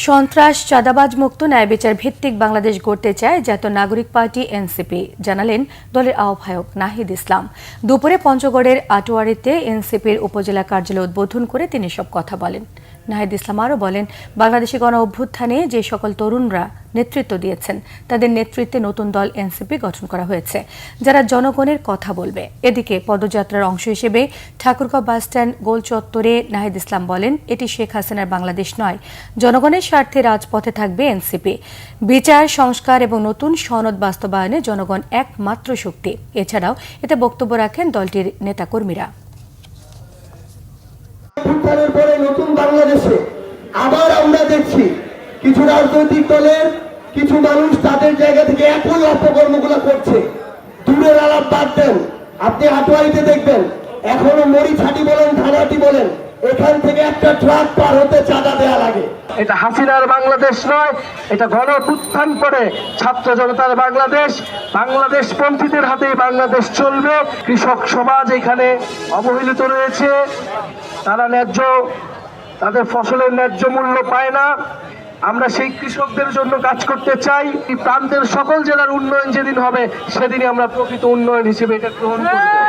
সন্ত্রাস চাঁদাবাজ মুক্ত ন্যায় বিচার ভিত্তিক বাংলাদেশ গড়তে চায় জাতীয় নাগরিক পার্টি এনসিপি, জানালেন দলের আহ্বায়ক নাহিদ ইসলাম। দুপুরে পঞ্চগড়ের আটোয়ারীতে এনসিপির উপজেলা কার্যালয় উদ্বোধন করে তিনি সব কথা বলেন। নাহিদ ইসলাম আরও বলেন, বাংলাদেশি গণ অভ্যুত্থানে যে সকল তরুণরা নেতৃত্ব দিয়েছেন তাদের নেতৃত্বে নতুন দল এনসিপি গঠন করা হয়েছে, যারা জনগণের কথা বলবে। এদিকে পদযাত্রার অংশ হিসেবে ঠাকুরগাঁও বাসস্ট্যান্ড গোল চত্বরে নাহিদ ইসলাম বলেন, এটি শেখ হাসিনার বাংলাদেশ নয়, জনগণের স্বার্থে রাজপথে থাকবে এনসিপি। বিচার, সংস্কার এবং নতুন সনদ বাস্তবায়নে জনগণ একমাত্র শক্তি। এছাড়াও এতে বক্তব্য রাখেন দলটির নেতাকর্মীরা। অভ্যুত্থানের পরে নতুন বাংলাদেশে আবার আমরা দেখছি কিছু রাজনৈতিক দলের কিছু মানুষ তাদের জায়গা থেকে একই অপকর্মগুলো করছে। দূরের আলাপ বাদ দেন, আপনি আটোয়ারিতে দেখবেন এখনো মরিছাটি বলেন, থানাটি বলেন, এখান থেকে একটা ট্রাক পার হতে চাঁদা দেয়া লাগে। এটা হাসিনার বাংলাদেশ নয়, এটা গণ অভ্যুত্থান করে ছাত্র জনতার বাংলাদেশ। বাংলাদেশ পন্থীদের হাতে বাংলাদেশ চলবে। কৃষক সমাজ এখানে অবহেলিত রয়েছে, তারা তাদের ফসলের ন্যায্য মূল্য পায় না। আমরা সেই কৃষকদের জন্য কাজ করতে চাই। এই প্রান্তের সকল জেলার উন্নয়ন যেদিন হবে সেদিনই আমরা প্রকৃত উন্নয়ন হিসেবে এটা গ্রহণ করব।